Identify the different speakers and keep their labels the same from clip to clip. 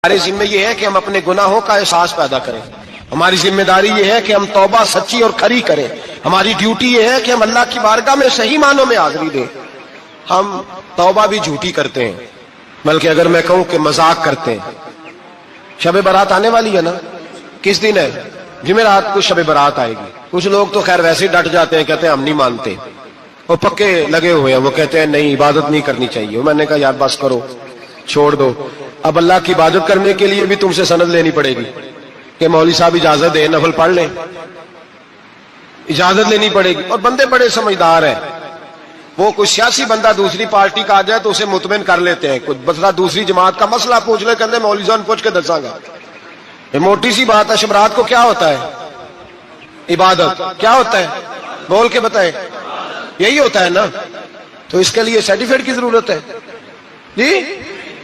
Speaker 1: ہمارے ذمہ یہ ہے کہ ہم اپنے گناہوں کا احساس پیدا کریں. ہماری ذمہ داری یہ ہے کہ ہم توبہ سچی اور کھری کریں. ہماری ڈیوٹی یہ ہے کہ ہم اللہ کی بارگاہ میں صحیح معنوں میں حاضری دیں. ہم توبہ بھی جھوٹی کرتے ہیں، بلکہ اگر میں کہوں کہ مذاق کرتے ہیں. شب برات آنے والی ہے نا، کس دن ہے؟ جمعرات کو شب برات آئے گی. کچھ لوگ تو خیر ویسے ڈٹ جاتے ہیں، کہتے ہیں ہم نہیں مانتے. وہ پکے لگے ہوئے ہیں، وہ کہتے ہیں نہیں عبادت نہیں کرنی چاہیے. میں نے کہا یار بس کرو، چھوڑ دو. اب اللہ کی عبادت کرنے کے لیے بھی تم سے سند لینی پڑے گی کہ مولوی صاحب اجازت دیں، نفل پڑھ لیں. اجازت لینی پڑے گی. اور بندے بڑے سمجھدار ہیں، وہ کوئی سیاسی بندہ دوسری پارٹی کا آ جائے تو اسے مطمئن کر لیتے ہیں. کچھ مسئلہ دوسری جماعت کا مسئلہ پوچھ لے، کہتے ہیں مولوی صاحب پوچھ کے دساں گا. یہ موٹی سی بات ہے. شبرات کو کیا ہوتا ہے؟ عبادت. کیا ہوتا ہے؟ بول کے بتائیں. یہی ہوتا ہے نا. تو اس کے لیے سرٹیفکیٹ کی ضرورت ہے جی.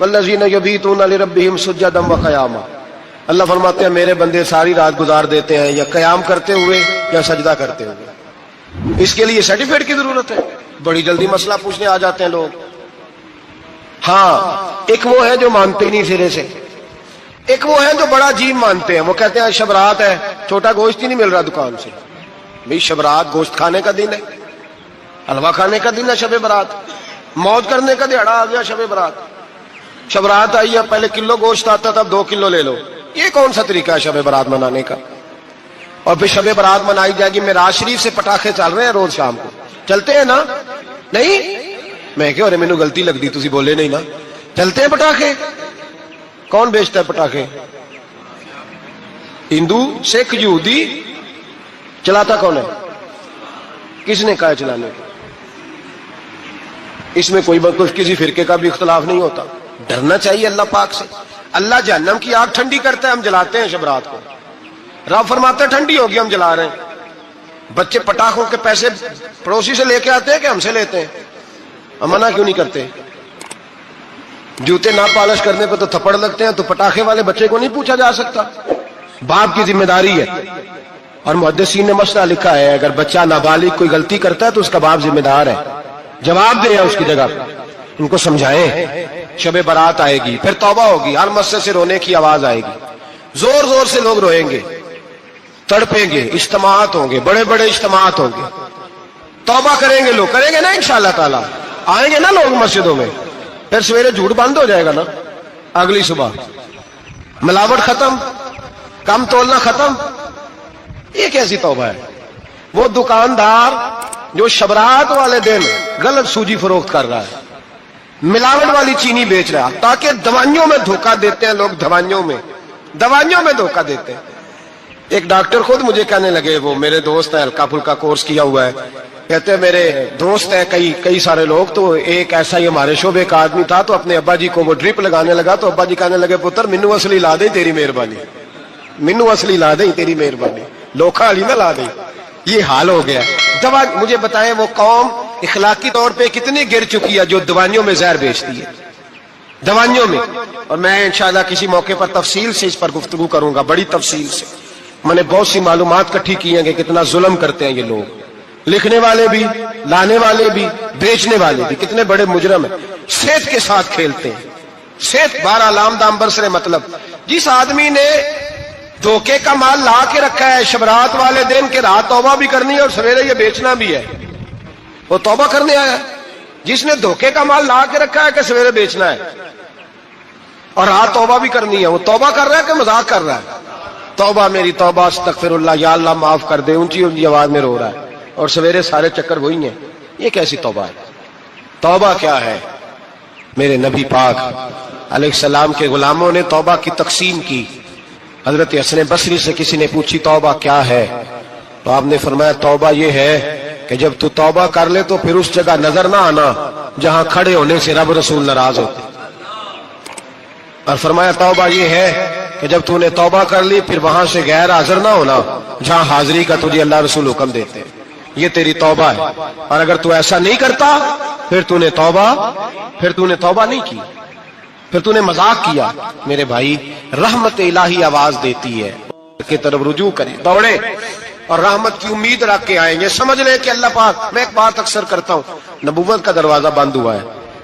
Speaker 1: والذین یبیتون لربہم سجدا وقیاما. اللہ فرماتے ہیں میرے بندے ساری رات گزار دیتے ہیں یا قیام کرتے ہوئے یا سجدہ کرتے ہوئے. اس کے لیے سرٹیفکیٹ کی ضرورت ہے. بڑی جلدی مسئلہ پوچھنے آ جاتے ہیں لوگ. ہاں، ایک وہ ہے جو مانتے ہی نہیں سرے سے، ایک وہ ہے جو بڑا عجیب مانتے ہیں. وہ کہتے ہیں شب رات ہے، چھوٹا گوشت ہی نہیں مل رہا دکان سے. بھئی شب رات گوشت کھانے کا دن ہے، حلوہ کھانے کا دن ہے. شب برات موج کرنے کا دیہڑا آ گیا. شب برات، شب رات آئی ہے، پہلے کلو گوشت آتا تھا، اب 2 کلو لے لو. یہ کون سا طریقہ ہے شب برات منانے کا؟ اور پھر شب برات منائی جائے گی. معراج شریف سے پٹاخے چل رہے ہیں روز شام کو، چلتے ہیں نا؟ نہیں میں کہ مینو غلطی لگتی، تسی بولے نہیں نا. چلتے ہیں پٹاخے. کون بیچتا ہے پٹاخے؟ ہندو، سکھ، یہودی. چلاتا کون ہے؟ کس نے کہا چلانے کو؟ اس میں کوئی کسی فرقے کا بھی اختلاف نہیں ہوتا. ڈرنا چاہیے اللہ پاک سے. اللہ جہنم کی آگ ٹھنڈی کرتا ہے، ہم جلاتے ہیں شب رات کو. رب فرماتے ہیں ٹھنڈی ہوگی، ہم جلا رہے ہیں. بچے پٹاخوں کے پیسے پڑوسی سے لے کے آتے ہیں کہ ہم سے لیتے ہیں؟ ہم منع کیوں نہیں کرتے؟ جوتے نہ پالش کرنے پہ تو تھپڑ لگتے ہیں، تو پٹاخے والے بچے کو نہیں پوچھا جا سکتا؟ باپ کی ذمہ داری ہے. اور محدثین نے مسئلہ لکھا ہے، اگر بچہ نابالغ کوئی غلطی کرتا ہے تو اس کا باپ ذمہ دار ہے، جواب دے اس کی جگہ. ان کو سمجھائیں. شب برات آئے گی، پھر توبہ ہوگی. ہر مسجد سے رونے کی آواز آئے گی، زور زور سے لوگ روئیں گے، تڑپیں گے. اجتماعات ہوں گے، بڑے بڑے اجتماعات ہوں گے. توبہ کریں گے لوگ، کریں گے نا انشاءاللہ تعالی. آئیں گے نا لوگ مسجدوں میں. پھر سویرے جھوٹ بند ہو جائے گا نا. اگلی صبح ملاوٹ ختم، کم تولنا ختم. یہ کیسی توبہ ہے؟ وہ دکاندار جو شبرات والے دن غلط سوجی فروخت کر رہا ہے، ملاوٹ والی چینی بیچ رہا ہے، تاکہ دوائیوں میں دھوکہ دیتے ہیں لوگ. دوائیوں میں دھوکہ دیتے ہیں. ایک ڈاکٹر خود مجھے کہنے لگے، وہ میرے دوست ہیں، ہلکا پھلکا کورس کیا ہوا ہے. کہتے ہیں میرے دوست ہیں کئی سارے لوگ. تو ایک ایسا ہی ہمارے شعبے کا آدمی تھا، تو اپنے ابا جی کو وہ ڈرپ لگانے لگا. تو ابا جی کہنے لگے پتر مینو اصلی لا دیں تیری مہربانی، مینو اصلی لا دیں تیری مہربانی، لوکھا علی نہ لا دیں. یہ حال ہو گیا. دوا مجھے بتائیں وہ قوم اخلاقی طور پہ کتنی گر چکی ہے جو دوائیوں میں زہر بیچتی ہے، دوائیوں میں. اور میں انشاءاللہ کسی موقع پر تفصیل سے اس پر گفتگو کروں گا، بڑی تفصیل سے. میں نے بہت سی معلومات اکٹھی کی ہیں کہ کتنا ظلم کرتے ہیں یہ لوگ. لکھنے والے بھی، لانے والے بھی، بیچنے والے بھی کتنے بڑے مجرم ہیں. صحت کے ساتھ کھیلتے ہیں. صحت 12 لام دام برسرے. مطلب جس آدمی نے دھوکے کا مال لا کے رکھا ہے شبرات والے دن کے رات توبہ بھی کرنی ہے اور سویرے یہ بیچنا بھی ہے، وہ توبہ کرنے آیا ہے. جس نے دھوکے کا مال لا کے رکھا ہے کہ سویرے بیچنا ہے اور رات توبہ بھی کرنی ہے، وہ توبہ کر رہا ہے کہ مذاق کر رہا ہے؟ توبہ میری توبہ، استغفر اللہ، یا اللہ معاف کر دے، اونچی اونچی آواز میں رو رہا ہے. اور سویرے سارے چکر وہی ہیں. یہ کیسی توبہ ہے؟ توبہ کیا ہے؟ میرے نبی پاک علیہ السلام کے غلاموں نے توبہ کی تقسیم کی. حضرت حسن بصری سے کسی نے پوچھی توبہ کیا ہے؟ تو آپ نے فرمایا توبہ یہ ہے کہ جب تو توبہ کر لے تو پھر اس جگہ نظر نہ آنا جہاں کھڑے ہونے سے رب رسول ناراض ہوتے. اور فرمایا توبہ یہ ہے کہ جب تو نے توبہ کر لی پھر وہاں سے غیر حاضر نہ ہونا جہاں حاضری کا تجھے اللہ رسول حکم دیتے. یہ تیری توبہ ہے. اور اگر تو ایسا نہیں کرتا پھر تو نے توبہ نہیں کی، پھر تو نے مذاق کیا. میرے بھائی رحمت الہی آواز دیتی ہے کہ طرف رجوع کریں، دوڑے اور رحمت کی امید رکھ کے آئیں گے. سمجھ لیں کہ اللہ پاک، میں ایک بات اکثر کرتا ہوں، نبوت کا دروازہ بند ہوا ہے.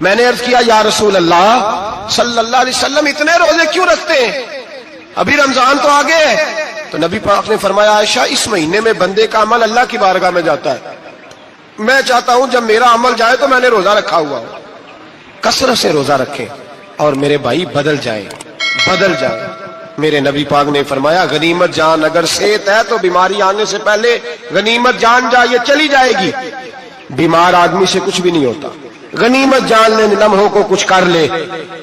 Speaker 1: میں نے عرض کیا یا رسول اللہ صلی اللہ علیہ وسلم اتنے روزے کیوں رکھتے ہیں؟ ابھی رمضان تو آگے ہے۔ تو نبی پاک نے فرمایا عائشہ اس مہینے میں بندے کا عمل اللہ کی بارگاہ میں جاتا ہے، میں چاہتا ہوں جب میرا عمل جائے تو میں نے روزہ رکھا ہوا ہو، کثرت سے روزہ رکھیں اور میرے بھائی بدل جائیں۔ میرے نبی پاک نے فرمایا غنیمت جان اگر صحت ہے تو بیماری آنے سے پہلے غنیمت جان جا، یہ چلی جائے گی۔ بیمار آدمی سے کچھ بھی نہیں ہوتا، غنیمت جان لے لمحوں کو کچھ کر لے،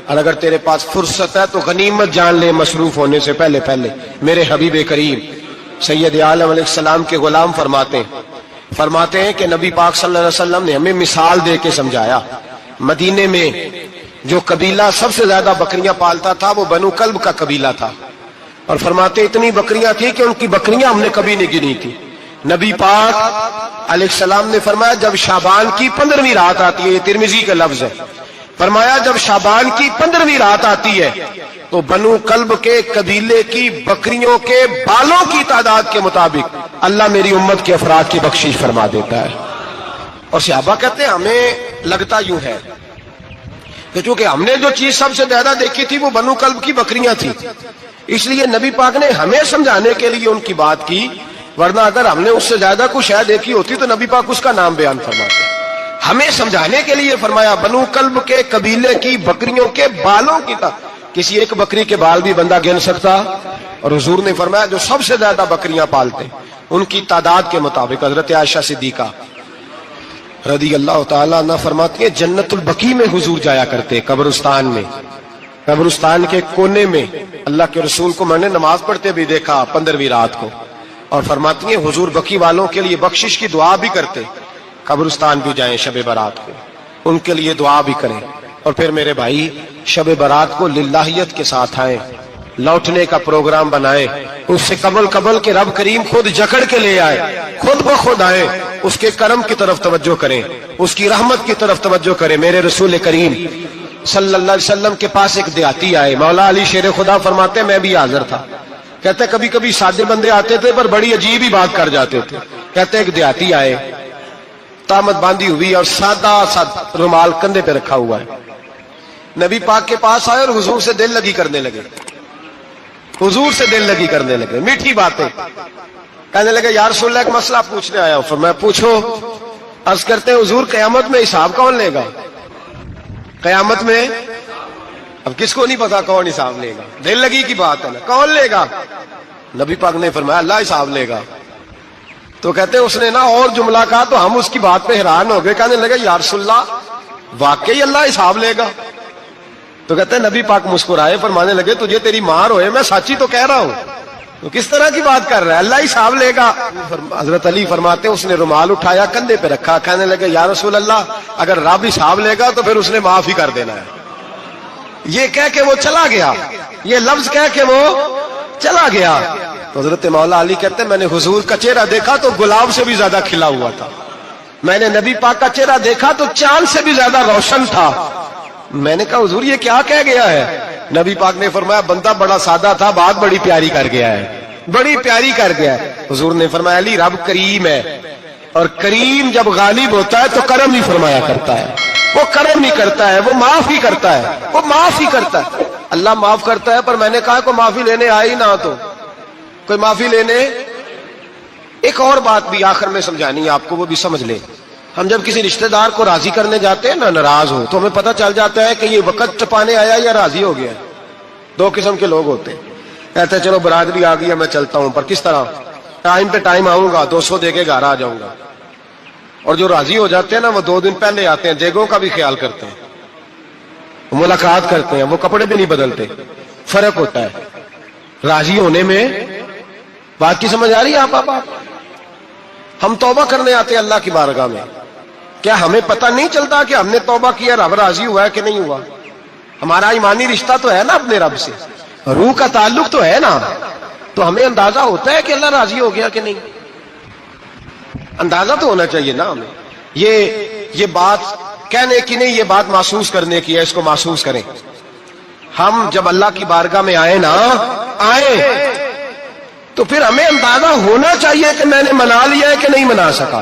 Speaker 1: اور اگر تیرے پاس فرصت ہے تو غنیمت جان لے مصروف ہونے سے پہلے۔ میرے حبیب کریم سید عالم علیہ السلام کے غلام فرماتے ہیں کہ نبی پاک صلی اللہ علیہ وسلم نے ہمیں مثال دے کے سمجھایا۔ مدینے میں جو قبیلہ سب سے زیادہ بکریاں پالتا تھا وہ بنو کلب کا قبیلہ تھا، اور فرماتے اتنی بکریاں تھیں کہ ان کی بکریاں ہم نے کبھی نہیں گنی تھی۔ نبی پاک علیہ السلام نے فرمایا جب شعبان کی 15ویں رات آتی ہے، یہ ترمذی کا لفظ ہے، فرمایا جب شعبان کی 15ویں رات آتی ہے تو بنو کلب کے قبیلے کی بکریوں کے بالوں کی تعداد کے مطابق اللہ میری امت کے افراد کی بخشش فرما دیتا ہے۔ اور صحابہ کہتے ہیں ہمیں لگتا یوں ہے کہ چونکہ ہم نے جو چیز سب سے زیادہ دیکھی تھی وہ بنو کلب کی بکریاں تھیں، اس لیے نبی پاک نے ہمیں سمجھانے کے لیے ان کی بات کی، ورنہ اگر ہم نے اس سے زیادہ کچھ شے دیکھی ہوتی تو نبی پاک اس کا نام بیان فرماتے۔ ہمیں سمجھانے کے لیے فرمایا بنو کلب کے قبیلے کی بکریوں کے بالوں کی کسی ایک بکری کے بال بھی بندہ گن سکتا، اور حضور نے فرمایا جو سب سے زیادہ بکریاں پالتے ان کی تعداد کے مطابق حضرت عائشہ صدیقہ رضی اللہ تعالیٰ عنہ فرماتی ہیں جنت البقیع میں حضور جایا کرتے، قبرستان میں، قبرستان کے کونے میں اللہ کے رسول کو میں نے نماز پڑھتے بھی دیکھا 15ویں رات کو، اور فرماتی ہیں حضور بقیع والوں کے لیے بخشش کی دعا بھی کرتے، قبرستان بھی جائیں شب برات کو ان کے لیے دعا بھی کریں، اور پھر میرے بھائی شب برات کو للہیت کے ساتھ آئیں، لوٹنے کا پروگرام بنائیں، اس سے قبل کے رب کریم خود جکڑ کے لے آئے، خود بخود آئے، اس کے کرم کی طرف توجہ کریں، اس کی رحمت کی طرف توجہ کریں۔ میرے رسول کریم صلی اللہ علیہ وسلم کے پاس ایک دیہاتی آئے، مولا علی شیر خدا فرماتے میں بھی حاضر تھا، کہتے کبھی کبھی سادے بندے آتے تھے پر بڑی عجیب ہی بات کر جاتے تھے۔ کہتے ایک دیہاتی آئے، تامت باندھی ہوئی اور سادہ رومال کندھے پہ رکھا ہوا ہے، نبی پاک کے پاس آئے اور حضور سے دل لگی کرنے لگے، میٹھی باتیں کہنے لگے یا رسول اللہ ایک مسئلہ پوچھنے آیا ہوں۔ فرمایا پوچھو۔ عرض کرتے ہیں حضور قیامت میں حساب کون لے گا؟ قیامت میں اب کس کو نہیں پتا کون حساب لے گا، دل لگی کی بات ہے نا، کون لے گا؟ نبی پاک نے فرمایا اللہ حساب لے گا۔ تو کہتے ہیں اس نے نا اور جملہ کہا تو ہم اس کی بات پہ حیران ہو گئے، کہنے لگے یا رسول اللہ واقعی اللہ حساب لے گا؟ تو کہتے ہیں نبی پاک مسکرائے، فرمانے لگے تجھے تیری مار ہوئے، میں سچی تو کہہ رہا ہوں، تو کس طرح کی بات کر رہا ہے، اللہ حساب لے گا۔ حضرت علی فرماتے ہیں اس نے رومال اٹھایا کندھے پہ رکھا، کہنے لگے یا رسول اللہ اگر رب حساب لے گا تو پھر اس نے معاف ہی کر دینا ہے۔ یہ کہہ کے وہ چلا گیا، یہ لفظ کہہ کے وہ چلا گیا۔ تو حضرت مولا علی کہتے ہیں میں نے حضور کا چہرہ دیکھا تو گلاب سے بھی زیادہ کھلا ہوا تھا، میں نے نبی پاک کا چہرہ دیکھا تو چاند سے بھی زیادہ روشن تھا۔ میں نے کہا حضور یہ کیا کہہ گیا ہے؟ نبی پاک نے فرمایا بندہ بڑا سادہ تھا، بات بڑی پیاری کر گیا ہے، بڑی پیاری کر گیا ہے۔ حضور نے فرمایا علی رب کریم ہے، اور کریم جب غالب ہوتا ہے تو کرم ہی فرمایا کرتا ہے، وہ کرم ہی کرتا ہے، وہ معاف ہی کرتا ہے، وہ معاف ہی کرتا ہے۔ اللہ معاف کرتا ہے، پر میں نے کہا کوئی معافی لینے آئے ہی نہ تو کوئی معافی لینے۔ ایک اور بات بھی آخر میں سمجھانی ہے آپ کو، وہ بھی سمجھ لیں۔ ہم جب کسی رشتہ دار کو راضی کرنے جاتے ہیں نا، ناراض ہو تو ہمیں پتہ چل جاتا ہے کہ یہ وقت ٹپانے آیا یا راضی ہو گیا۔ دو قسم کے لوگ ہوتے ہیں، کہتے ہیں چلو برادری آ گئی میں چلتا ہوں، پر کس طرح ٹائم پہ ٹائم آؤں گا، 200 دے کے گھر آ جاؤں گا۔ اور جو راضی ہو جاتے ہیں نا وہ 2 دن پہلے آتے ہیں، دیگوں کا بھی خیال کرتے ہیں، ملاقات کرتے ہیں، وہ کپڑے بھی نہیں بدلتے۔ فرق ہوتا ہے راضی ہونے میں۔ بات کی سمجھ آ رہی ہے آپ؟ ہم توبہ کرنے آتے ہیں اللہ کی بارگاہ میں، کیا ہمیں پتہ نہیں چلتا کہ ہم نے توبہ کیا، رب راضی ہوا ہے کہ نہیں ہوا؟ ہمارا ایمانی رشتہ تو ہے نا اپنے رب سے، روح کا تعلق تو ہے نا، تو ہمیں اندازہ ہوتا ہے کہ اللہ راضی ہو گیا کہ نہیں، اندازہ تو ہونا چاہیے نا ہمیں۔ یہ بات کہنے کی نہیں، یہ بات محسوس کرنے کی ہے، اس کو محسوس کریں۔ ہم جب اللہ کی بارگاہ میں آئے تو پھر ہمیں اندازہ ہونا چاہیے کہ میں نے منا لیا ہے کہ نہیں منا سکا۔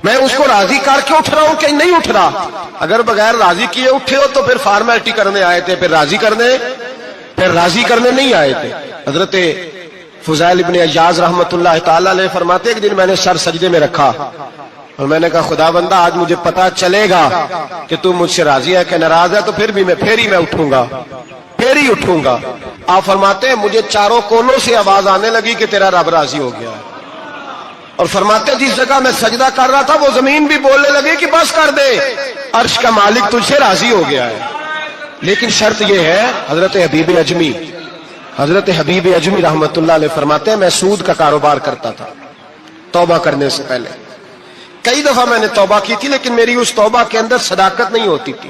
Speaker 1: میں اس کو راضی کر کے اٹھ رہا ہوں کہ نہیں اٹھ رہا؟ اگر بغیر راضی کیے اٹھے ہو تو پھر فارمیلٹی کرنے آئے تھے، پھر راضی کرنے نہیں آئے تھے۔ حضرت فضیل ابن عیاض رحمت اللہ تعالی علیہ فرماتے ایک دن میں نے سر سجدے میں رکھا اور میں نے کہا خدا بندہ آج مجھے پتا چلے گا کہ تو مجھ سے راضی ہے کہ ناراض ہے، تو پھر ہی میں اٹھوں گا۔ آپ فرماتے ہیں مجھے چاروں کونوں سے آواز آنے لگی کہ تیرا رب راضی ہو گیا ہے، اور فرماتے جس جگہ میں سجدہ کر رہا تھا وہ زمین بھی بولنے لگی کہ بس کر دے، عرش کا مالک تجھ سے راضی ہو گیا ہے۔ لیکن شرط یہ ہے، حضرت حبیب اجمی رحمت اللہ علیہ فرماتے ہیں میں سود کا کاروبار کرتا تھا توبہ کرنے سے پہلے، کئی دفعہ میں نے توبہ کی تھی، لیکن میری اس توبہ کے اندر صداقت نہیں ہوتی تھی۔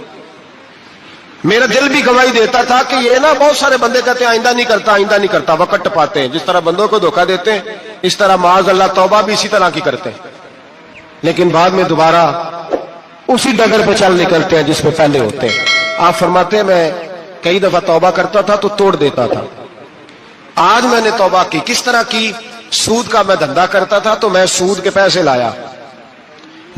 Speaker 1: میرا دل بھی گواہی دیتا تھا کہ یہ نا بہت سارے بندے کہتے ہیں آئندہ نہیں کرتا، وقت ٹپاتے ہیں، جس طرح بندوں کو دھوکہ دیتے ہیں اس طرح معاذ اللہ توبہ بھی اسی طرح کی کرتے ہیں، لیکن بعد میں دوبارہ اسی ڈگر پہ چل نکلتے ہیں جس پہ پہلے ہوتے ہیں۔ آپ فرماتے ہیں میں کئی دفعہ توبہ کرتا تھا تو توڑ دیتا تھا۔ آج میں نے توبہ کی، کس طرح کی؟ سود کا میں دھندا کرتا تھا تو میں سود کے پیسے لایا،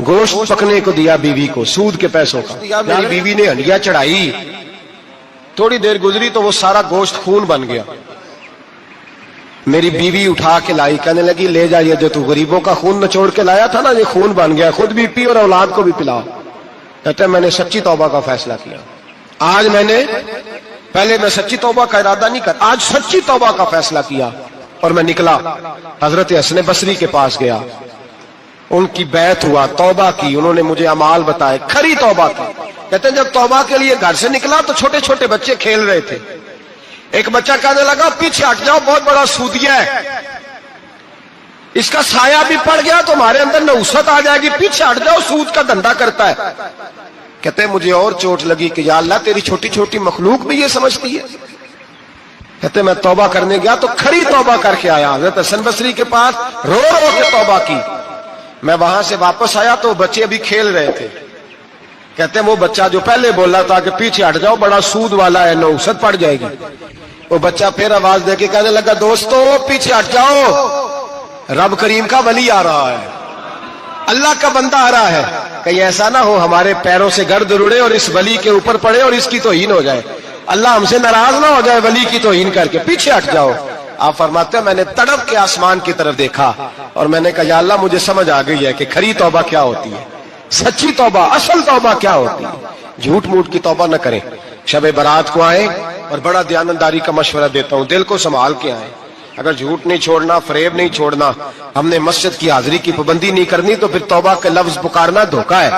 Speaker 1: گوشت پکنے کو دیا بیوی کو سود کے پیسوں کا، میری بیوی نے ہنڈیا چڑھائی، تھوڑی دیر گزری تو وہ سارا گوشت خون بن گیا۔ میری بیوی اٹھا کے لائی، کہنے لگی لے جا یہ جو تو غریبوں کا خون نچوڑ کے لایا تھا نا یہ خون بن گیا، خود بھی پی اور اولاد کو بھی پلا۔ کہتے ہیں میں نے سچی توبہ کا فیصلہ کیا۔ آج پہلے میں سچی توبہ کا ارادہ نہیں کر، آج سچی توبہ کا فیصلہ کیا اور میں نکلا حضرت حسن بصری کے پاس گیا، ان کی بیعت ہوا، توبہ کی، انہوں نے مجھے اعمال بتائے، کھری توبہ کی۔ کہتے ہیں جب توبہ کے لیے گھر سے نکلا تو چھوٹے چھوٹے بچے کھیل رہے تھے، ایک بچہ کہنے لگا پیچھے ہٹ جاؤ بہت بڑا سودیا ہے، اس کا سایہ بھی پڑ گیا تو ہمارے اندر نحوست آ جائے گی، پیچھے ہٹ جاؤ سود کا دھندا کرتا ہے۔ کہتے ہیں مجھے اور چوٹ لگی کہ یا اللہ تیری چھوٹی چھوٹی مخلوق بھی یہ سمجھتی ہے۔ کہتے ہیں میں توبہ کرنے گیا تو کھری توبہ کر کے آیا، حضرت حسن بصری کے پاس رو کے توبہ کی۔ میں وہاں سے واپس آیا تو بچے ابھی کھیل رہے تھے، کہتے ہیں وہ بچہ جو پہلے بولا تھا کہ پیچھے ہٹ جاؤ بڑا سود والا ہے نحوست پڑ جائے گی، وہ بچہ پھر آواز دے کے کہنے لگا دوستو پیچھے ہٹ جاؤ، رب کریم کا ولی آ رہا ہے، اللہ کا بندہ آ رہا ہے، کہیں ایسا نہ ہو ہمارے پیروں سے گرد اڑے اور اس ولی کے اوپر پڑے اور اس کی توہین ہو جائے، اللہ ہم سے ناراض نہ ہو جائے ولی کی توہین کر کے، پیچھے ہٹ جاؤ۔ آپ فرماتے ہیں میں نے تڑپ کے آسمان کی طرف دیکھا اور میں نے کہا یا اللہ مجھے سمجھ آ گئی ہے کہ کھری توبہ کیا ہوتی ہے، سچی توبہ، اصل توبہ کیا ہوتی ہے۔ جھوٹ موٹ کی توبہ نہ کریں، شب برات کو آئیں، اور بڑا دیانتداری کا مشورہ دیتا ہوں، دل کو سنبھال کے آئیں، اگر جھوٹ نہیں چھوڑنا، فریب نہیں چھوڑنا، ہم نے مسجد کی حاضری کی پابندی نہیں کرنی تو پھر توبہ کے لفظ پکارنا دھوکہ ہے،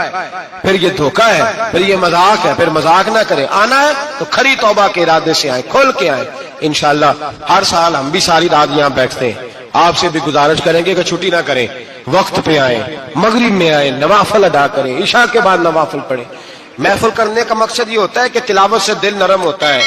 Speaker 1: پھر یہ دھوکہ ہے، پھر یہ مذاق ہے، پھر مذاق نہ کریں، آنا ہے تو کھری توبہ کے ارادے سے آئیں، کھول کے آئیں۔ انشاءاللہ ہر سال ہم بھی ساری رات یہاں بیٹھتے ہیں، آپ سے بھی گزارش کریں گے کہ چھٹی نہ کریں، وقت پہ آئیں، مغرب میں آئیں، نوافل ادا کریں، عشاء کے بعد نوافل پڑھیں۔ محفل کرنے کا مقصد یہ ہوتا ہے کہ تلاوت سے دل نرم ہوتا ہے،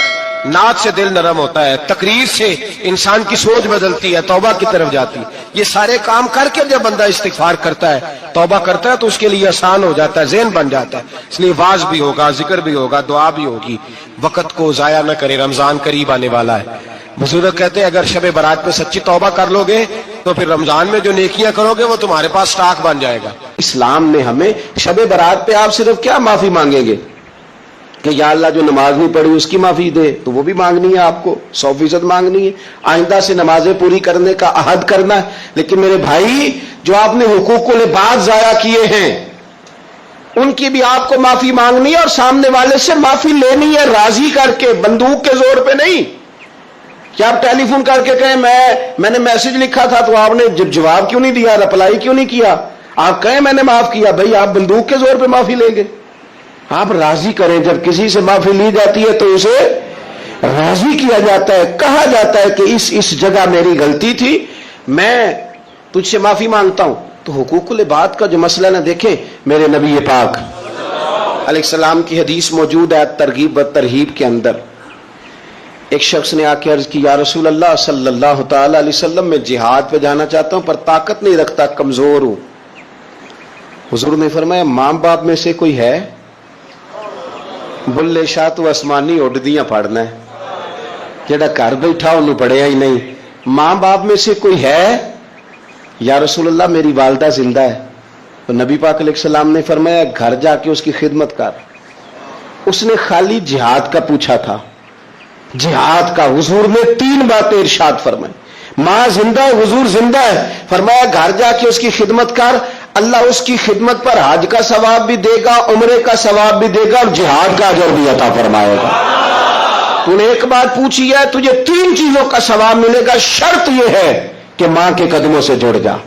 Speaker 1: نعت سے دل نرم ہوتا ہے، تقریر سے انسان کی سوچ بدلتی ہے، توبہ کی طرف جاتی ہے۔ یہ سارے کام کر کے جب بندہ استغفار کرتا ہے، توبہ کرتا ہے تو اس کے لیے آسان ہو جاتا ہے، ذہن بن جاتا ہے، اس لیے واعظ بھی ہوگا، ذکر بھی ہوگا، دعا بھی ہوگی۔ وقت کو ضائع نہ کرے، رمضان قریب آنے والا ہے۔ بزرگ کہتے ہیں اگر شب برات میں سچی توبہ کر لو گے تو پھر رمضان میں جو نیکیاں کرو گے وہ تمہارے پاس سٹاک بن جائے گا۔
Speaker 2: اسلام نے ہمیں شب برات پہ آپ صرف کیا معافی مانگیں گے کہ یا اللہ جو نماز نہیں پڑھی اس کی معافی دے، تو وہ بھی مانگنی ہے، آپ کو 100% مانگنی ہے، آئندہ سے نمازیں پوری کرنے کا عہد کرنا ہے۔ لیکن میرے بھائی جو آپ نے حقوق العباد ضائع کیے ہیں ان کی بھی آپ کو معافی مانگنی ہے، اور سامنے والے سے معافی لینی ہے راضی کر کے، بندوق کے زور پہ نہیں۔ کیا آپ ٹیلی فون کر کے کہیں میں نے میسج لکھا تھا تو آپ نے جواب کیوں نہیں دیا، رپلائی کیوں نہیں کیا؟ آپ کہیں میں نے معاف کیا، بھائی آپ بندوق کے زور پہ معافی لیں گے؟ آپ راضی کریں، جب کسی سے معافی لی جاتی ہے تو اسے راضی کیا جاتا ہے، کہا جاتا ہے کہ اس جگہ میری غلطی تھی، میں تجھ سے معافی مانگتا ہوں۔ تو حقوق العباد کا جو مسئلہ نہ دیکھیں، میرے نبی پاک علیہ السلام کی حدیث موجود ہے ترغیب و ترہیب کے اندر۔ ایک شخص نے آ کے عرض کی یا رسول اللہ صلی اللہ تعالی علیہ وسلم میں جہاد پہ جانا چاہتا ہوں پر طاقت نہیں رکھتا، کمزور ہوں۔ حضور نے فرمایا ماں باپ میں سے کوئی ہے؟ بلے شاہ تو آسمانی اڈدیاں پڑھنا ہے، جڑا گھر بیٹھا انہوں پڑھیا ہی نہیں۔ ماں باپ میں سے کوئی ہے؟ یا رسول اللہ میری والدہ زندہ ہے۔ تو نبی پاک علیہ السلام نے فرمایا گھر جا کے اس کی خدمت کر. اس نے خالی جہاد کا پوچھا تھا, جہاد کا. حضور نے 3 باتیں ارشاد فرمائی. ماں زندہ ہے, حضور زندہ ہے, فرمایا گھر جا کے اس کی خدمت کر, اللہ اس کی خدمت پر حج کا ثواب بھی دے گا, عمرے کا ثواب بھی دے گا, اور جہاد کا اجر بھی عطا فرمائے گا. تو نے ایک بات پوچھی ہے, تجھے 3 چیزوں کا ثواب ملے گا, شرط یہ ہے کہ ماں کے قدموں سے جڑ جا.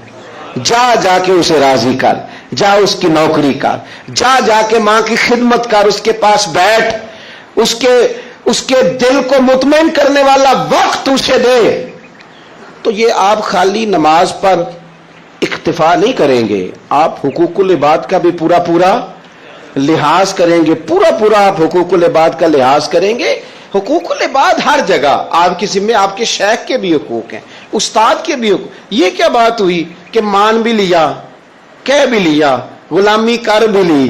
Speaker 2: جا کے اسے راضی کر, جا اس کی نوکری کر, جا کے ماں کی خدمت کر, اس کے پاس بیٹھ, اس کے دل کو مطمئن کرنے والا وقت اسے دے. تو یہ آپ خالی نماز پر اکتفا نہیں کریں گے, آپ حقوق العباد کا بھی پورا لحاظ کریں گے. پورا آپ حقوق العباد کا لحاظ کریں گے. حقوق العباد ہر جگہ آپ کے ذمہ, آپ کے شیخ کے بھی حقوق ہیں, استاد کے بھی حقوق. یہ کیا بات ہوئی کہ مان بھی لیا, کہہ بھی لیا, غلامی کر بھی لی,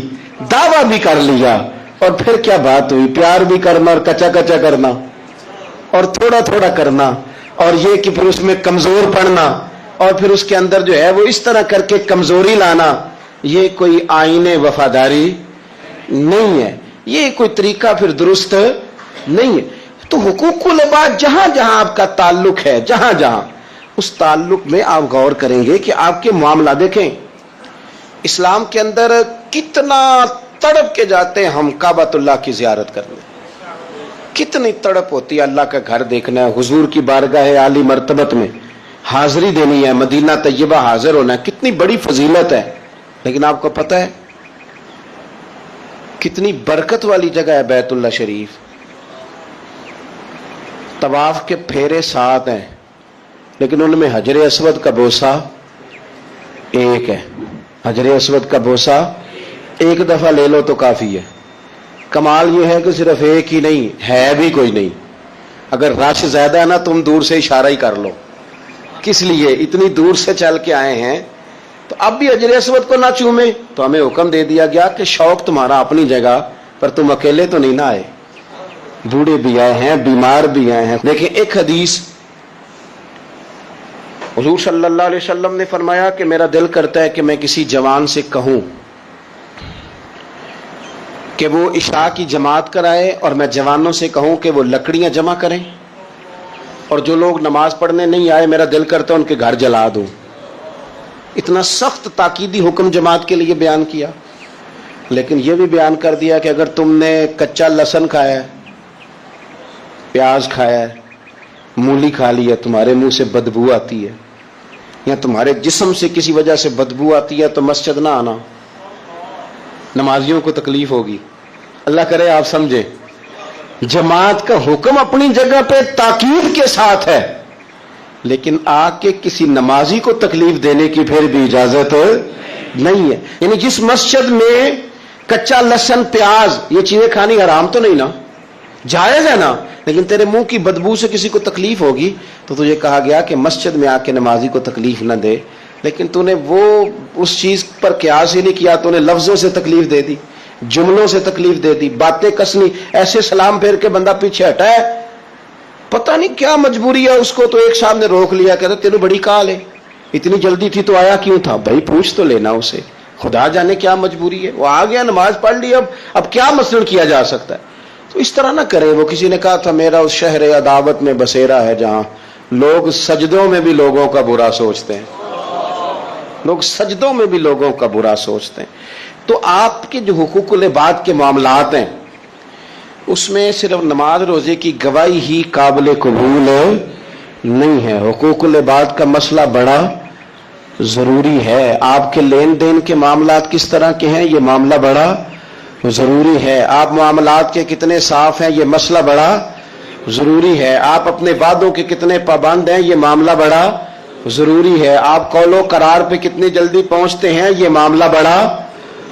Speaker 2: دعویٰ بھی کر لیا, اور پھر کیا بات ہوئی پیار بھی کرنا اور کچا کرنا اور تھوڑا کرنا, اور یہ کہ پھر اس میں کمزور پڑنا, اور پھر اس کے اندر جو ہے وہ اس طرح کر کے کمزوری لانا. یہ کوئی آئین وفاداری نہیں ہے, یہ کوئی طریقہ پھر درست نہیں ہے. تو حقوق العباد جہاں آپ کا تعلق ہے, جہاں اس تعلق میں آپ غور کریں گے کہ آپ کے معاملہ دیکھیں. اسلام کے اندر کتنا تڑپ کے جاتے ہیں ہم کعبۃ اللہ کی زیارت کرنے, کتنی تڑپ ہوتی ہے اللہ کا گھر دیکھنا ہے, حضور کی بارگاہ عالی مرتبت میں حاضری دینی ہے, مدینہ طیبہ حاضر ہونا ہے, کتنی بڑی فضیلت ہے. لیکن آپ کو پتہ ہے کتنی برکت والی جگہ ہے بیت اللہ شریف. طواف کے پھیرے 7 ہیں, لیکن ان میں حجر اسود کا بوسہ 1 ہے. حجر اسود کا بوسہ 1 دفعہ لے لو تو کافی ہے. کمال یہ ہے کہ صرف 1 ہی نہیں ہے, بھی کوئی نہیں. اگر رش زیادہ ہے نا, تم دور سے اشارہ ہی کر لو. کس لیے اتنی دور سے چل کے آئے ہیں, تو اب بھی حجر اسود کو نہ چومیں. تو ہمیں حکم دے دیا گیا کہ شوق تمہارا اپنی جگہ, پر تم اکیلے تو نہیں نہ آئے, بوڑھے بھی آئے ہیں, بیمار بھی آئے ہیں. دیکھیں ایک حدیث حضور صلی اللہ علیہ وسلم نے فرمایا کہ میرا دل کرتا ہے کہ میں کسی جوان سے کہوں کہ وہ عشاء کی جماعت کرائے, اور میں جوانوں سے کہوں کہ وہ لکڑیاں جمع کریں, اور جو لوگ نماز پڑھنے نہیں آئے میرا دل کرتا ہے ان کے گھر جلا دوں. اتنا سخت تاکیدی حکم جماعت کے لیے بیان کیا. لیکن یہ بھی بیان کر دیا کہ اگر تم نے کچا لہسن کھایا ہے, پیاز کھایا ہے, مولی کھا لی ہے, تمہارے منہ سے بدبو آتی ہے یا تمہارے جسم سے کسی وجہ سے بدبو آتی ہے, تو مسجد نہ آنا, نمازیوں کو تکلیف ہوگی. اللہ کرے آپ سمجھیں, جماعت کا حکم اپنی جگہ پہ تاکید کے ساتھ ہے, لیکن آ کے کسی نمازی کو تکلیف دینے کی پھر بھی اجازت نہیں ہے. یعنی جس مسجد میں کچا لہسن پیاز یہ چیزیں کھانی حرام تو نہیں نا, جائز ہے نا, لیکن تیرے منہ کی بدبو سے کسی کو تکلیف ہوگی, تو تجھے کہا گیا کہ مسجد میں آ کے نمازی کو تکلیف نہ دے. لیکن تو نے وہ اس چیز پر قیاس ہی نہیں کیا, تو نے لفظوں سے تکلیف دے دی, جملوں سے تکلیف دے دی, باتیں کسنی, ایسے سلام پھیر کے بندہ پیچھے ہٹا ہے, پتہ نہیں کیا مجبوری ہے اس کو. تو ایک صاحب نے روک لیا, کہتا تینوں بڑی کال ہے, اتنی جلدی تھی تو آیا کیوں تھا؟ بھائی پوچھ تو لینا اسے, خدا جانے کیا مجبوری ہے, وہ آ گیا نماز پڑھ لی, اب کیا مثلاً کیا جا سکتا ہے. تو اس طرح نہ کرے. وہ کسی نے کہا تھا میرا اس شہر عداوت میں بسیرا ہے جہاں لوگ سجدوں میں بھی لوگوں کا برا سوچتے ہیں, لوگ سجدوں میں بھی لوگوں کا برا سوچتے ہیں. تو آپ کے جو حقوق العباد کے معاملات ہیں اس میں صرف نماز روزے کی گواہی ہی قابل قبول نہیں ہے. حقوق العباد کا مسئلہ بڑا ضروری ہے. آپ کے لین دین کے معاملات کس طرح کے ہیں یہ معاملہ بڑا ضروری ہے. آپ معاملات کے کتنے صاف ہیں یہ مسئلہ بڑا ضروری ہے. آپ اپنے وعدوں کے کتنے پابند ہیں یہ معاملہ بڑا ضروری ہے. آپ قول و قرار پہ کتنی جلدی پہنچتے ہیں یہ معاملہ بڑا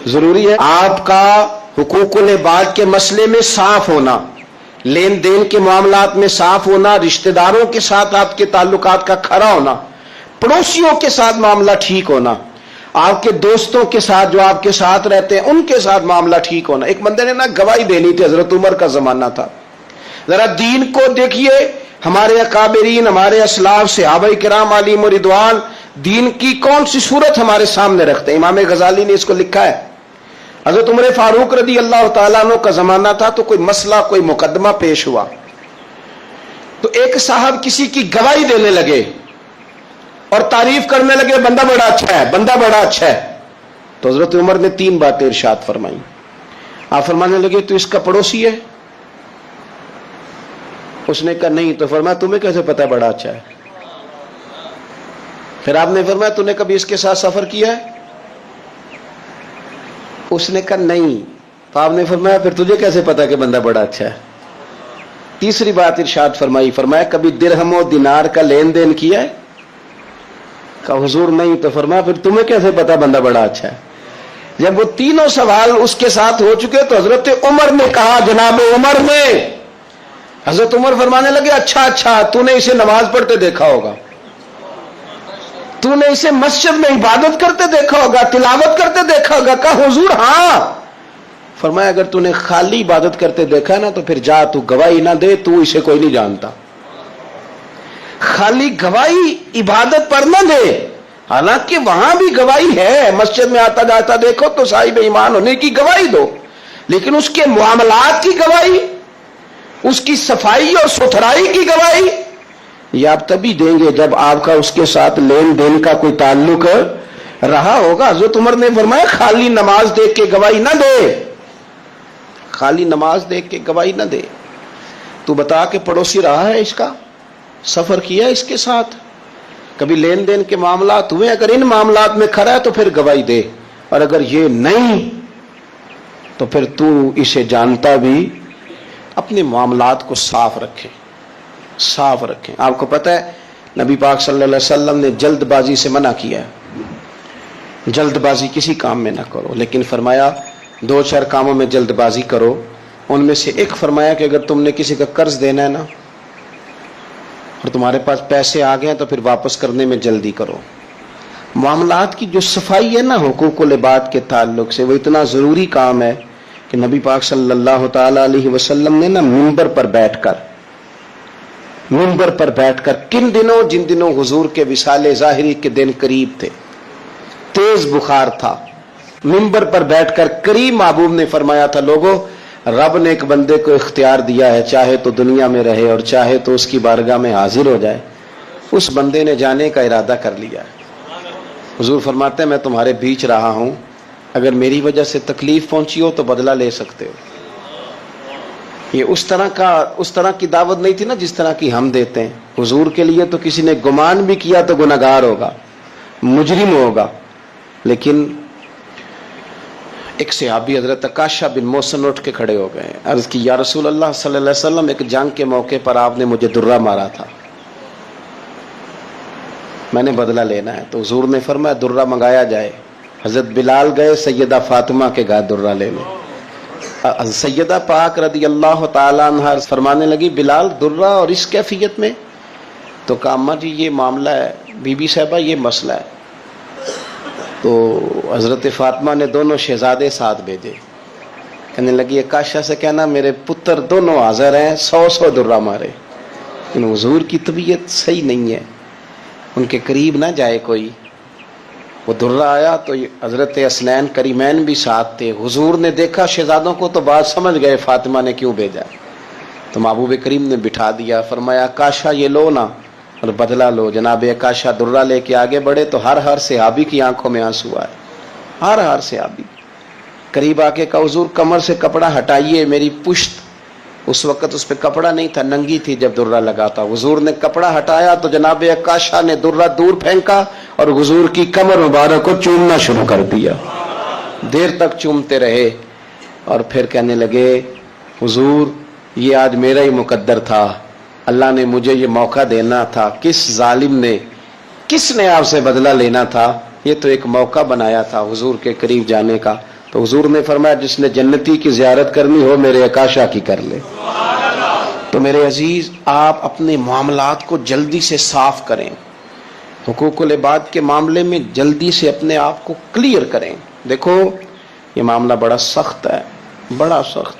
Speaker 2: ضروری ہے. آپ کا حقوق العباد کے مسئلے میں صاف ہونا, لین دین کے معاملات میں صاف ہونا, رشتہ داروں کے ساتھ آپ کے تعلقات کا کھرا ہونا, پڑوسیوں کے ساتھ معاملہ ٹھیک ہونا, آپ کے دوستوں کے ساتھ جو آپ کے ساتھ رہتے ہیں ان کے ساتھ معاملہ ٹھیک ہونا. ایک بندے نے نا گواہی دینی تھی, حضرت عمر کا زمانہ تھا. ذرا دین کو دیکھیے, ہمارے اکابرین, ہمارے اسلاف, صحابہ کرام علیہم رضوان دین کی کون سی صورت ہمارے سامنے رکھتے ہیں؟ امام غزالی نے اس کو لکھا ہے. حضرت عمر فاروق رضی اللہ تعالیٰ عنہ کا زمانہ تھا تو کوئی مسئلہ کوئی مقدمہ پیش ہوا تو ایک صاحب کسی کی گواہی دینے لگے اور تعریف کرنے لگے بندہ بڑا اچھا ہے، بندہ بڑا اچھا ہے. تو حضرت عمر نے 3 باتیں ارشاد فرمائی. آپ فرمانے لگے تو اس کا پڑوسی ہے؟ اس نے کہا نہیں. تو فرمایا تمہیں کیسے پتا بڑا اچھا ہے؟ پھر آپ نے فرمایا تو نے کبھی اس کے ساتھ سفر کیا ہے؟ اس نے کہا نہیں. تو آپ نے فرمایا پھر تجھے کیسے پتا کہ بندہ بڑا اچھا ہے؟ تیسری بات ارشاد فرمائی، فرمایا کبھی درہم و دینار کا لین دین کیا ہے؟ کہا حضور نہیں. تو فرمایا پھر تمہیں کیسے پتا بندہ بڑا اچھا ہے؟ جب وہ تینوں سوال اس کے ساتھ ہو چکے تو حضرت عمر نے کہا، جناب عمر نے، حضرت عمر فرمانے لگے اچھا تو نے اسے نماز پڑھتے دیکھا ہوگا، تو نے اسے مسجد میں عبادت کرتے دیکھا ہوگا، تلاوت کرتے دیکھا ہوگا. کہا حضور ہاں. فرمایا اگر تو نے خالی عبادت کرتے دیکھا نا تو پھر جا تو گواہی نہ دے، تو اسے کوئی نہیں جانتا. خالی گواہی عبادت پر نہ دے، حالانکہ وہاں بھی گواہی ہے، مسجد میں آتا جاتا دیکھو تو صاحب ایمان ہونے کی گواہی دو، لیکن اس کے معاملات کی گواہی، اس کی صفائی اور ستھرائی کی گواہی یہ آپ تبھی دیں گے جب آپ کا اس کے ساتھ لین دین کا کوئی تعلق رہا ہوگا. حضرت عمر نے فرمایا خالی نماز دیکھ کے گواہی نہ دے، خالی نماز دیکھ کے گواہی نہ دے. تو بتا کہ پڑوسی رہا ہے اس کا، سفر کیا اس کے ساتھ، کبھی لین دین کے معاملات ہوئے؟ اگر ان معاملات میں کھڑا ہے تو پھر گواہی دے، اور اگر یہ نہیں تو پھر تو اسے جانتا بھی. اپنے معاملات کو صاف رکھیں، صاف رکھیں. آپ کو پتہ ہے نبی پاک صلی اللہ علیہ وسلم نے جلد بازی سے منع کیا ہے، جلد بازی کسی کام میں نہ کرو، لیکن فرمایا 2-4 کاموں میں جلد بازی کرو. ان میں سے ایک فرمایا کہ اگر تم نے کسی کا قرض دینا ہے نا اور تمہارے پاس پیسے آ گئے تو پھر واپس کرنے میں جلدی کرو. معاملات کی جو صفائی ہے نا حقوق العباد کے تعلق سے، وہ اتنا ضروری کام ہے کہ نبی پاک صلی اللہ تعالی علیہ وسلم نے نا منبر پر بیٹھ کر کن دنوں، جن دنوں حضور کے وصال ظاہری کے دن قریب تھے، تیز بخار تھا، منبر پر بیٹھ کر کریم محبوب نے فرمایا تھا لوگوں، رب نے ایک بندے کو اختیار دیا ہے، چاہے تو دنیا میں رہے اور چاہے تو اس کی بارگاہ میں حاضر ہو جائے. اس بندے نے جانے کا ارادہ کر لیا ہے. حضور فرماتے ہیں میں تمہارے بیچ رہا ہوں، اگر میری وجہ سے تکلیف پہنچی ہو تو بدلہ لے سکتے ہو. یہ اس طرح کی دعوت نہیں تھی نا جس طرح کی ہم دیتے ہیں. حضور کے لیے تو کسی نے گمان بھی کیا تو گناہگار ہوگا، مجرم ہوگا. لیکن ایک صحابی حضرت عکاشہ بن محصن اٹھ کے کھڑے ہو گئے، عرض کی یا رسول اللہ صلی اللہ علیہ وسلم، ایک جنگ کے موقع پر آپ نے مجھے درہ مارا تھا، میں نے بدلہ لینا ہے. تو حضور نے فرمایا درہ منگایا جائے. حضرت بلال گئے سیدہ فاطمہ کے گھر درہ لینے. سیدہ پاک رضی اللہ تعالیٰ عنہ فرمانے لگی بلال درہ اور اس کیفیت میں؟ تو کہا اماں جی یہ معاملہ ہے، بی بی صاحبہ یہ مسئلہ ہے. تو حضرت فاطمہ نے دونوں شہزادے ساتھ بھیجے. کہنے لگی عکاشہ سے کہنا میرے پتر دونوں حاضر ہیں، 100 درہ مارے. لیکن حضور کی طبیعت صحیح نہیں ہے، ان کے قریب نہ جائے کوئی. وہ درہ آیا تو حضرت حسنین کریمین بھی ساتھ تھے. حضور نے دیکھا شہزادوں کو تو بات سمجھ گئے فاطمہ نے کیوں بھیجا. تو محبوب کریم نے بٹھا دیا، فرمایا عکاشہ یہ لو نا اور بدلہ لو. جناب عکاشہ درہ لے کے آگے بڑھے تو ہر صحابی کی آنکھوں میں آنسو آئے، ہر صحابی. قریب آ کے کہا حضور کمر سے کپڑا ہٹائیے، میری پشت، اس وقت اس پہ کپڑا نہیں تھا، ننگی تھی جب درہ لگا تھا. حضور نے کپڑا ہٹایا تو جناب عکاشہ نے درہ دور پھینکا اور حضور کی کمر مبارک کو چومنا شروع کر دیا. دیر تک چومتے رہے اور پھر کہنے لگے حضور یہ آج میرا ہی مقدر تھا، اللہ نے مجھے یہ موقع دینا تھا. کس ظالم نے، کس نے آپ سے بدلہ لینا تھا؟ یہ تو ایک موقع بنایا تھا حضور کے قریب جانے کا. تو حضور نے فرمایا جس نے جنتی کی زیارت کرنی ہو میرے عکاشہ کی کر لے. تو میرے عزیز آپ اپنے معاملات کو جلدی سے صاف کریں، حقوق العباد کے معاملے میں جلدی سے اپنے آپ کو کلیئر کریں. دیکھو یہ معاملہ بڑا سخت ہے، بڑا سخت.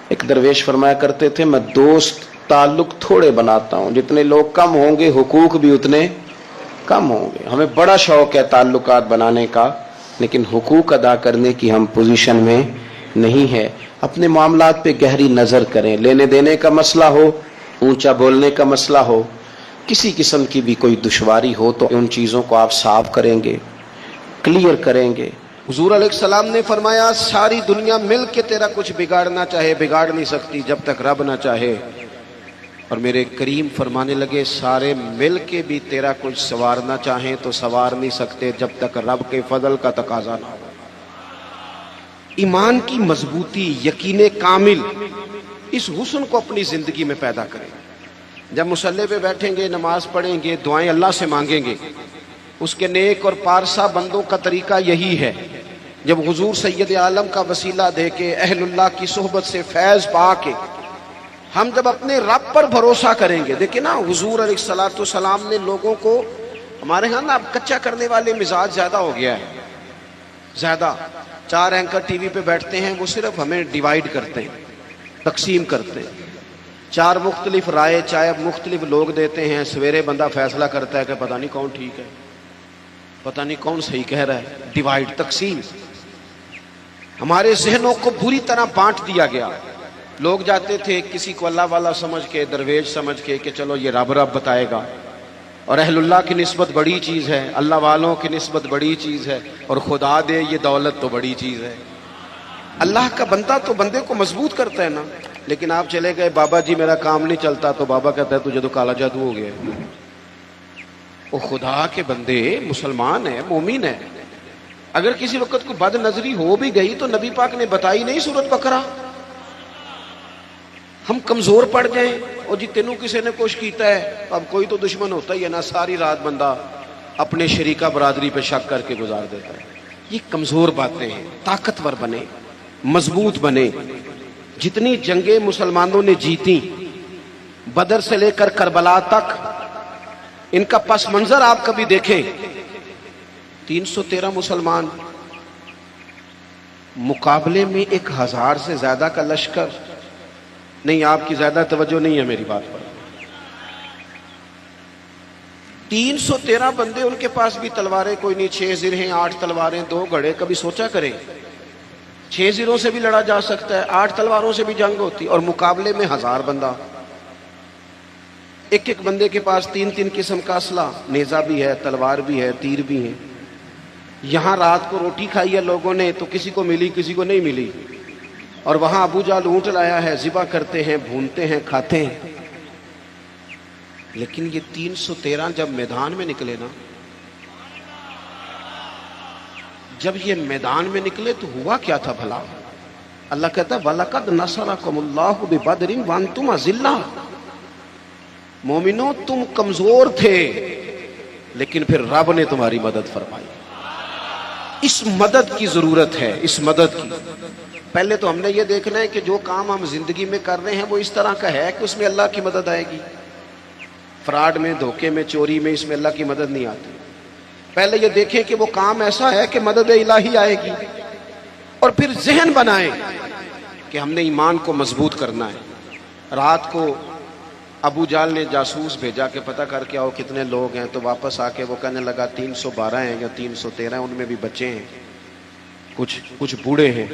Speaker 2: ایک درویش فرمایا کرتے تھے میں دوست تعلق تھوڑے بناتا ہوں، جتنے لوگ کم ہوں گے حقوق بھی اتنے کم ہوں گے. ہمیں بڑا شوق ہے تعلقات بنانے کا، لیکن حقوق ادا کرنے کی ہم پوزیشن میں نہیں ہے. اپنے معاملات پہ گہری نظر کریں. لینے دینے کا مسئلہ ہو، اونچا بولنے کا مسئلہ ہو، کسی قسم کی بھی کوئی دشواری ہو تو ان چیزوں کو آپ صاف کریں گے، کلیئر کریں گے.
Speaker 1: حضور علیہ السلام نے فرمایا ساری دنیا مل کے تیرا کچھ بگاڑنا چاہے بگاڑ نہیں سکتی جب تک رب نہ چاہے. اور میرے کریم فرمانے لگے سارے مل کے بھی تیرا کچھ سنوارنا چاہیں تو سنوار نہیں سکتے جب تک رب کے فضل کا تقاضا نہ ہو. ایمان کی مضبوطی، یقین کامل، اس حسن کو اپنی زندگی میں پیدا کریں. جب مصلی پہ بیٹھیں گے، نماز پڑھیں گے، دعائیں اللہ سے مانگیں گے، اس کے نیک اور پارسا بندوں کا طریقہ یہی ہے. جب حضور سید عالم کا وسیلہ دے کے، اہل اللہ کی صحبت سے فیض پا کے، ہم جب اپنے رب پر بھروسہ کریں گے. دیکھیں نا حضور علیہ الصلوۃ والسلام نے لوگوں کو، ہمارے ہاں نا اب کچا کرنے والے مزاج زیادہ ہو گیا ہے، زیادہ. 4 اینکر ٹی وی پہ بیٹھتے ہیں، وہ صرف ہمیں ڈیوائیڈ کرتے ہیں، تقسیم کرتے ہیں. 4 مختلف رائے چاہے مختلف لوگ دیتے ہیں، سویرے بندہ فیصلہ کرتا ہے کہ پتہ نہیں کون ٹھیک ہے، پتہ نہیں کون صحیح کہہ رہا ہے. ڈیوائیڈ، تقسیم. ہمارے ذہنوں کو بری طرح بانٹ دیا گیا. لوگ جاتے تھے کسی کو اللہ والا سمجھ کے، درویش سمجھ کے کہ چلو یہ رب رب بتائے گا، اور اہل اللہ کی نسبت بڑی چیز ہے، اللہ والوں کی نسبت بڑی چیز ہے، اور خدا دے یہ دولت تو بڑی چیز ہے. اللہ کا بندہ تو بندے کو مضبوط کرتا ہے نا. لیکن آپ چلے گئے بابا جی میرا کام نہیں چلتا، تو بابا کہتا ہے تجھے تو کالا جادو ہو گیا. وہ خدا کے بندے مسلمان ہیں، مومن ہیں. اگر کسی وقت کو بد نظری ہو بھی گئی تو نبی پاک نے بتائی نہیں سورۃ بقرہ. ہم کمزور پڑ جائیں اور جی تینوں کسی نے کچھ کیتا ہے، اب کوئی تو دشمن ہوتا ہی ہے نا. ساری رات بندہ اپنے شریکہ برادری پہ شک کر کے گزار دیتا ہے. یہ کمزور باتیں ہیں. طاقتور بنے، مضبوط بنے. جتنی جنگیں مسلمانوں نے جیتی، بدر سے لے کر کربلا تک، ان کا پس منظر آپ کبھی دیکھیں. 313 مسلمان مقابلے میں 1000 سے زیادہ کا لشکر. نہیں، آپ کی زیادہ توجہ نہیں ہے میری بات پر. 313 بندے، ان کے پاس بھی تلواریں کوئی نہیں. 6 زرہیں، 8 تلواریں، 2 گھڑے. کبھی سوچا کریں 6 زروں سے بھی لڑا جا سکتا ہے، 8 تلواروں سے بھی جنگ ہوتی، اور مقابلے میں 1000 بندہ. ایک ایک بندے کے پاس 3 قسم کا اسلحہ، نیزہ بھی ہے، تلوار بھی ہے، تیر بھی ہے. یہاں رات کو روٹی کھائی ہے لوگوں نے تو کسی کو ملی کسی کو نہیں ملی، اور وہاں ابو جہل اونٹ لایا ہے، ذبح کرتے ہیں، بھونتے ہیں، کھاتے ہیں. لیکن یہ 313 جب میدان میں نکلے نا، جب یہ میدان میں نکلے تو ہوا کیا تھا بھلا؟ اللہ کہتا ہے وَلَقَدْ نَصَرَكُمُ اللَّهُ بِبَدْرٍ وَأَنْتُمْ أَذِلَّةٌ. مومنوں تم کمزور تھے لیکن پھر رب نے تمہاری مدد فرمائی. اس مدد کی ضرورت ہے، اس مدد کی. پہلے تو ہم نے یہ دیکھنا ہے کہ جو کام ہم زندگی میں کر رہے ہیں وہ اس طرح کا ہے کہ اس میں اللہ کی مدد آئے گی. فراڈ میں، دھوکے میں، چوری میں، اس میں اللہ کی مدد نہیں آتی. پہلے یہ دیکھیں کہ وہ کام ایسا ہے کہ مدد الہی آئے گی، اور پھر ذہن بنائیں کہ ہم نے ایمان کو مضبوط کرنا ہے. رات کو ابو جہل نے جاسوس بھیجا کہ پتہ کر کے آؤ کتنے لوگ ہیں، تو واپس آ کے وہ کہنے لگا 312 ہیں یا 313 ہیں. ان میں بھی بچے ہیں، کچھ بوڑھے ہیں،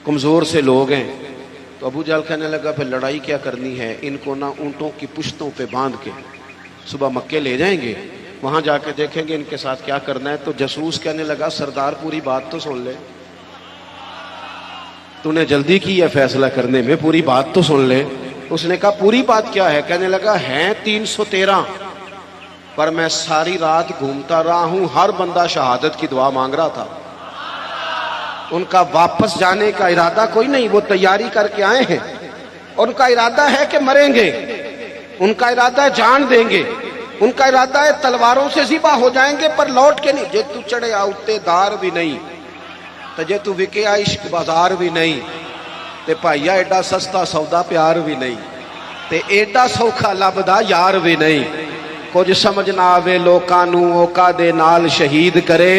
Speaker 1: کمزور سے لوگ ہیں. تو ابو جہل کہنے لگا پھر لڑائی کیا کرنی ہے، ان کو نہ اونٹوں کی پشتوں پہ باندھ کے صبح مکے لے جائیں گے، وہاں جا کے دیکھیں گے ان کے ساتھ کیا کرنا ہے. تو جاسوس کہنے لگا سردار پوری بات تو سن لے، تو نے جلدی کی ہے فیصلہ کرنے میں، پوری بات تو سن لے. اس نے کہا پوری بات کیا ہے؟ کہنے لگا ہیں 313، پر میں ساری رات گھومتا رہا ہوں، ہر بندہ شہادت کی دعا مانگ رہا تھا. ان کا واپس جانے کا ارادہ کوئی نہیں، وہ تیاری کر کے آئے ہیں، اور ان کا ارادہ ہے کہ مریں گے، ان کا ارادہ ہے جان دیں گے، ان کا ارادہ ہے تلواروں سے ذبح ہو جائیں گے پر لوٹ کے نہیں. جے تو چڑھے آؤتے دار بھی نہیں، تو جے تو وکے عشق بازار بھی نہیں، تے بھائیا ایڈا سستا سودا پیار بھی نہیں، تے ایڈا سوکھا لبدا یار بھی نہیں. کچھ سمجھ نہ آوے لوکاں نوں اوکا دے نال شہید کرے،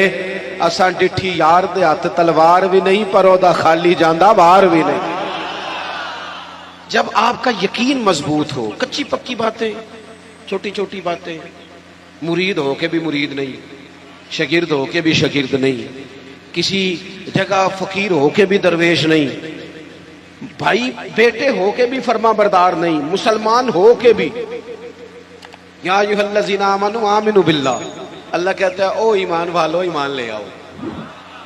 Speaker 1: اساں ڈٹھی یار دے ہاتھ تلوار بھی نہیں، پر او دا خالی جاندا بار بھی نہیں. جب آپ کا یقین مضبوط ہو، کچی پکی باتیں، چھوٹی چھوٹی باتیں،
Speaker 3: مرید ہو کے بھی مرید نہیں، شاگرد ہو کے بھی شاگرد نہیں، کسی جگہ فقیر ہو کے بھی درویش نہیں، بھائی بیٹے ہو کے بھی فرما بردار نہیں، مسلمان ہو کے بھی۔ یا ایھا الذین آمنوا آمنوا باللہ، اللہ کہتا ہے او ایمان والو ایمان لے آؤ،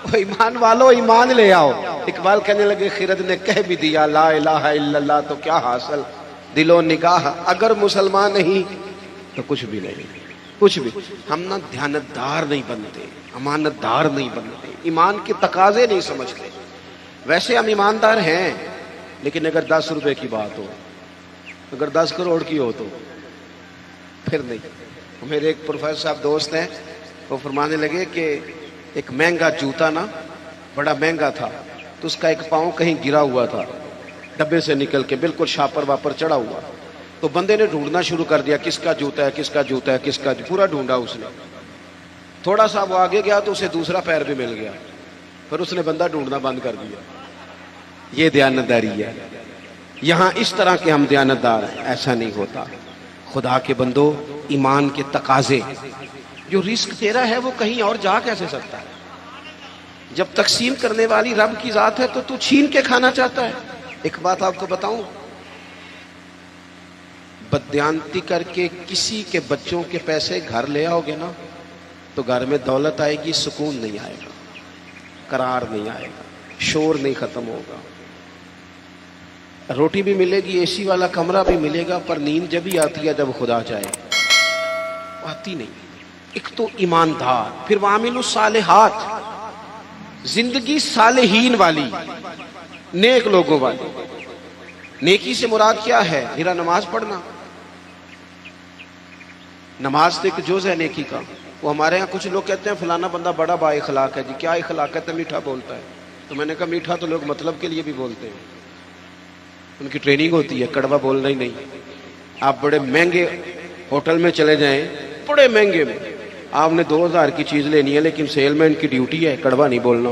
Speaker 3: او ایمان والو ایمان لے آؤ۔ اقبال کہنے لگے خرد نے کہہ بھی دیا لا الہ الا اللہ تو کیا حاصل، دل و نگاہ اگر مسلمان نہیں تو کچھ بھی نہیں، کچھ بھی۔ ہم نہ دیانتدار نہیں بنتے، امانت دار نہیں بنتے، ایمان کے تقاضے نہیں سمجھتے۔ ویسے ہم ایماندار ہیں، لیکن اگر 10 روپے کی بات ہو، اگر 10 کروڑ کی ہو تو پھر نہیں۔ میرے ایک پروفیسر صاحب دوست ہیں، وہ فرمانے لگے کہ ایک مہنگا جوتا نا بڑا مہنگا تھا، تو اس کا ایک پاؤں کہیں گرا ہوا تھا ڈبے سے نکل کے، بالکل شاپر واپر چڑھا ہوا۔ تو بندے نے ڈھونڈنا شروع کر دیا کس کا جوتا ہے، کس کا جوتا ہے، کس کا، پورا ڈھونڈا اس نے۔ تھوڑا سا وہ آگے گیا تو اسے دوسرا پیر بھی مل گیا، پھر اس نے بندہ ڈھونڈنا بند کر دیا۔ یہ دیانتداری ہے۔ یہاں اس طرح کے ہم دیانتدار ہیں، ایسا نہیں ہوتا۔ خدا کے بندو، ایمان کے تقاضے، جو رزق تیرا ہے وہ کہیں اور جا کیسے سکتا ہے؟ جب تقسیم کرنے والی رب کی ذات ہے تو چھین کے کھانا چاہتا ہے۔ ایک بات آپ کو بتاؤں، بددیانتی کر کے کسی کے بچوں کے پیسے گھر لے آؤ گے نا تو گھر میں دولت آئے گی، سکون نہیں آئے گا، قرار نہیں آئے گا، شور نہیں ختم ہوگا، روٹی بھی ملے گی، اے سی والا کمرہ بھی ملے گا، پر نیند جب ہی آتی ہے جب خدا چاہے، آتی نہیں۔ ایک تو ایماندار، پھر وعامل الصالحات، زندگی صالحین والی، نیک لوگوں والی۔ نیکی سے مراد کیا ہے؟ میرا نماز پڑھنا، نماز تو ایک جز ہے نیکی کا۔ وہ ہمارے ہاں کچھ لوگ کہتے ہیں فلانا بندہ بڑا با اخلاق ہے جی، کیا اخلاق ہے؟ تو میٹھا بولتا ہے۔ تو میں نے کہا میٹھا تو لوگ مطلب کے لیے بھی بولتے ہیں، ان کی ٹریننگ ہوتی ہے، کڑوا بولنا ہی نہیں۔ آپ بڑے مہنگے ہوٹل میں چلے جائیں، بڑے مہنگے میں، آپ نے 2000 کی چیز لینی ہے، لیکن سیل مین کی ڈیوٹی ہے کڑوا نہیں بولنا۔